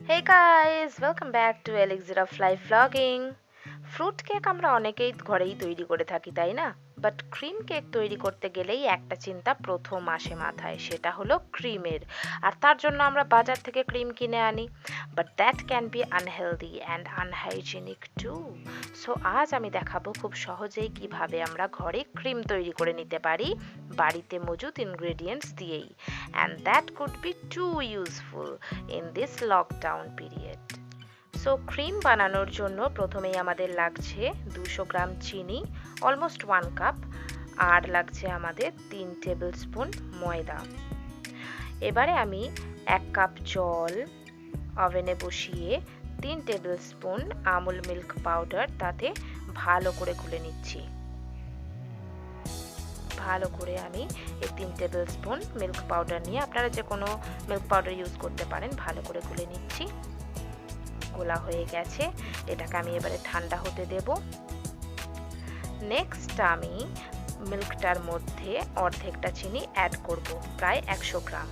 Hey guys, welcome back to Elixir of Life Vlogging. Fruit cake আমরা অনেকেই ঘরেই তৈরি করে থাকি, তাই না? বাট ক্রিম কেক তৈরি করতে গেলেই একটা চিন্তা প্রথম আসে মাথায়, সেটা হলো ক্রিমের। আর তার জন্য আমরা বাজার থেকে ক্রিম কিনে আনি, but that can be unhealthy and unhygienic too. So আজ আমি দেখাবো খুব সহজেই কিভাবে আমরা ঘরে ক্রিম তৈরি করে নিতে পারি বাড়িতে মজুদ ইনগ্রেডিয়েন্টস দিয়েই, and that could be too useful in this lockdown period. So cream বানানোর জন্য প্রথমেই আমাদের লাগছে 200 গ্রাম চিনি, অলমোস্ট 1 কাপ, আর লাগছে আমাদের 3 টেবিল স্পুন ময়দা। এবারে আমি 1 কাপ জল ওভেনে বসিয়ে 3 table spoon Amul milk powder তাতে ভালো করে গুলে নিচ্ছি। ভালো করে আমি এই 3 টেবিল স্পুন মিল্ক পাউডার নিয়ে, আপনারা যে কোনো মিল্ক পাউডার ইউজ করতে পারেন, ভালো করে গুলে নিচ্ছি। গোলা হয়ে গেছে, এটাকে আমি এবারে ঠান্ডা হতে দেব। নেক্সট আমি মিল্কটার মধ্যে অর্ধেকটা চিনি অ্যাড করব, প্রায় 100 গ্রাম।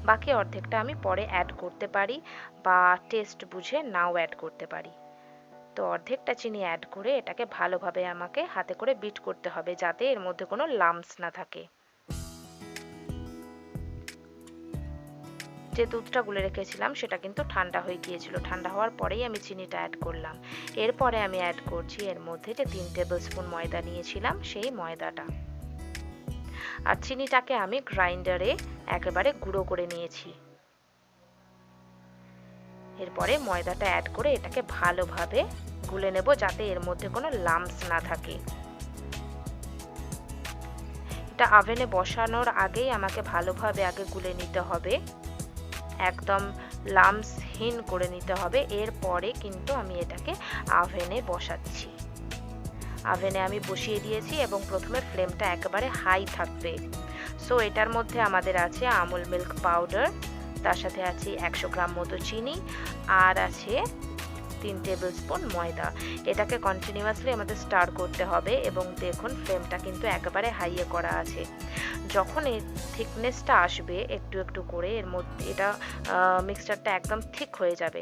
বাকি অর্ধেকটা আমি পরে অ্যাড করতে পারি বা টেস্ট বুঝে নাও অ্যাড করতে পারি। তো অর্ধেকটা চিনি অ্যাড করে এটাকে ভালোভাবে আমাকে হাতে করে বিট করতে হবে, যাতে এর মধ্যে কোনো লাম্পস না থাকে। যে দুধটা গুলে রেখেছিলাম সেটা কিন্তু ঠান্ডা হয়ে গিয়েছিল। ঠান্ডা হওয়ার পরেই আমি চিনিটা অ্যাড করলাম। এরপরে আমি অ্যাড করছি এর মধ্যে যে 3 টেবিল স্পুন ময়দা নিয়েছিলাম, সেই ময়দাটা। আর চিনিটাকে আমি গ্রাইন্ডারে একেবারে গুঁড়ো করে নিয়েছি। এরপরে ময়দাটা অ্যাড করে এটাকে ভালোভাবে গুলে নেব, যাতে এর মধ্যে কোনো লাম্পস না থাকে। এটা ওভেনে বসানোর আগেই আমাকে ভালোভাবে আগে গুলে নিতে হবে, একদম লাম্পসহীন করে নিতে হবে। এরপরে কিন্তু আমি এটাকে ওভেনে বসাচ্ছি। ওভেনে আমি বসিয়ে দিয়েছি এবং প্রথমে ফ্লেমটা একেবারে হাই থাকবে। সো এটার মধ্যে আমাদের আছে আমুল মিল্ক পাউডার, তার সাথে আছে 100 গ্রাম মতো চিনি, আর আছে 3 টেবিল স্পুন ময়দা। এটাকে কন্টিনিউয়াসলি আমাদের স্টার করতে হবে এবং দেখুন ফ্লেমটা কিন্তু একেবারে হাইয়ে করা আছে। যখন এর থিকনেসটা আসবে একটু একটু করে, এর মধ্যে এটা মিক্সচারটা একদম থিক হয়ে যাবে।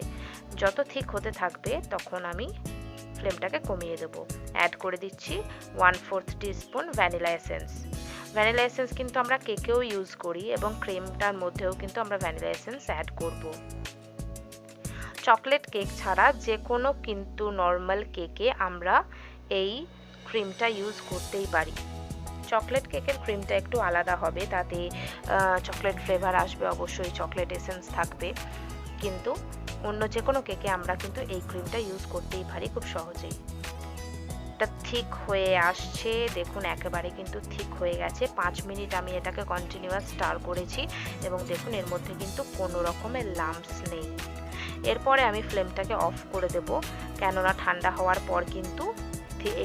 যত থিক হতে থাকবে তখন আমি ফ্লেমটাকে কমিয়ে দেব। অ্যাড করে দিচ্ছি 1/4 teaspoon vanilla essence. Vanilla essence কিন্তু আমরা কেকেও ইউজ করি এবং ক্রিমটার মধ্যেও কিন্তু আমরা ভ্যানিলা এসেন্স অ্যাড করব। চকলেট কেক ছাড়া যে কোনো কিন্তু নর্মাল কেকে আমরা এই ক্রিমটা ইউজ করতেই পারি। চকলেট কেকের ক্রিমটা একটু আলাদা হবে, তাতে চকলেট ফ্লেভার আসবে, অবশ্যই চকলেট এসেন্স থাকবে, কিন্তু অন্য যে কোনো কেকে আমরা কিন্তু এই ক্রিমটা ইউজ করতেই পারি খুব সহজেই। এটা ঠিক হয়ে আসছে, দেখুন একেবারে কিন্তু ঠিক হয়ে গেছে। 5 মিনিট আমি এটাকে কন্টিনিউয়াস স্টার করেছি এবং দেখুন এর মধ্যে কিন্তু কোনো রকমের লাম্পস নেই। এরপরে আমি ফ্লেমটাকে অফ করে দেব, কেননা ঠান্ডা হওয়ার পর কিন্তু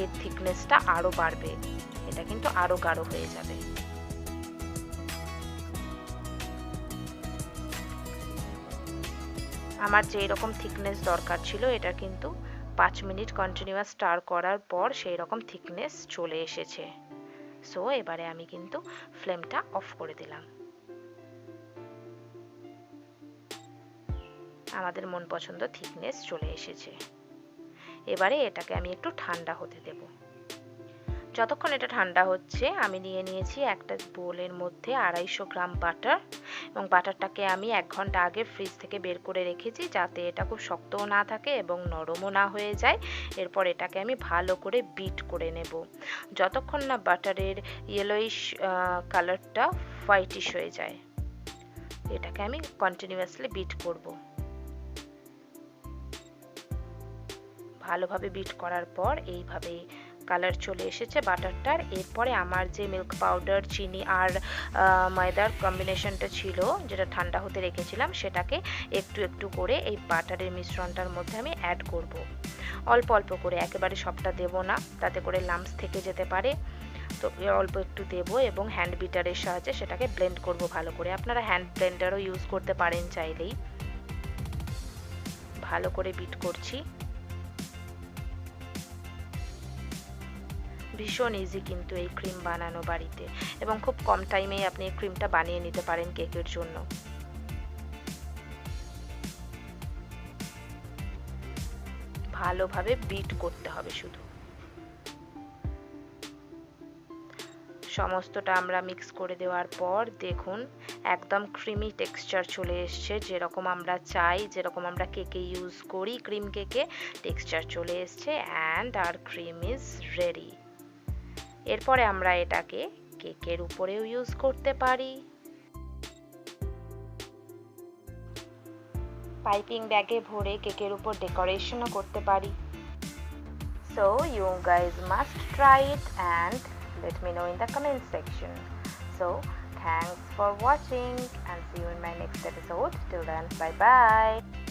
এর থিকনেসটা আরও বাড়বে, এটা কিন্তু আরও গাঢ় হয়ে যাবে। আমার যেই রকম থিকনেস দরকার ছিল, এটা কিন্তু 5 মিনিট কন্টিনিউয়াস স্টার করার পর সেই রকম থিকনেস চলে এসেছে। সো এবারে আমি কিন্তু ফ্লেমটা অফ করে দিলাম। আমাদের মন পছন্দ থিকনেস চলে এসেছে। এবারে এটাকে আমি একটু ঠান্ডা হতে দেব। যতক্ষণ এটা ঠান্ডা হচ্ছে আমি নিয়ে নিয়েছি একটা বোলের মধ্যে 250 গ্রাম বাটার, এবং বাটারটাকে আমি 1 ঘন্টা আগে ফ্রিজ থেকে বের করে রেখেছি, যাতে এটা খুব শক্তও না থাকে এবং নরমও না হয়ে যায়। এরপর এটাকে আমি ভালো করে বিট করে নেব, যতক্ষণ না বাটারের ইয়েলোইশ কালারটা হোয়াইটিশ হয়ে যায়। এটাকে আমি কন্টিনিউয়াসলি বিট করব। ভালোভাবে বিট করার পর এইভাবে কালার চলে এসেছে বাটারটার। এরপরে আমার যে মিল্ক পাউডার, চিনি আর ময়দার কম্বিনেশনটা ছিল, যেটা ঠান্ডা হতে রেখেছিলাম, সেটাকে একটু একটু করে এই বাটারের মিশ্রণটার মধ্যে আমি অ্যাড করব। অল্প অল্প করে, একেবারে সবটা দেব না, তাতে করে লাম্পস থেকে যেতে পারে। তো অল্প একটু দেব এবং হ্যান্ড বিটারের সাহায্যে সেটাকে ব্লেন্ড করব ভালো করে। আপনারা হ্যান্ড ব্লেন্ডারও ইউজ করতে পারেন চাইলেই। ভালো করে বিট করছি। ভীষণ ইজি কিন্তু এই ক্রিম বানানো বাড়িতে, এবং খুব কম টাইমেই আপনি এই ক্রিমটা বানিয়ে নিতে পারেন কেকের জন্য। ভালোভাবে বিট করতে হবে শুধু। সমস্তটা আমরা মিক্স করে দেওয়ার পর দেখুন একদম ক্রিমি টেক্সচার চলে এসছে, যেরকম আমরা চাই, যেরকম আমরা কেকে ইউজ করি, ক্রিম কেকে টেক্সচার চলে এসছে। অ্যান্ড আর ক্রিম ইজ রেডি। এরপরে আমরা এটাকে কেকের উপরেও ইউজ করতে পারি, পাইপিং ব্যাগে ভরে কেকের উপর ডেকোরেশনও করতে পারি। So you guys must try it and let me know in the comment section. So thanks for watching and see you in my next episode. Till then, bye bye.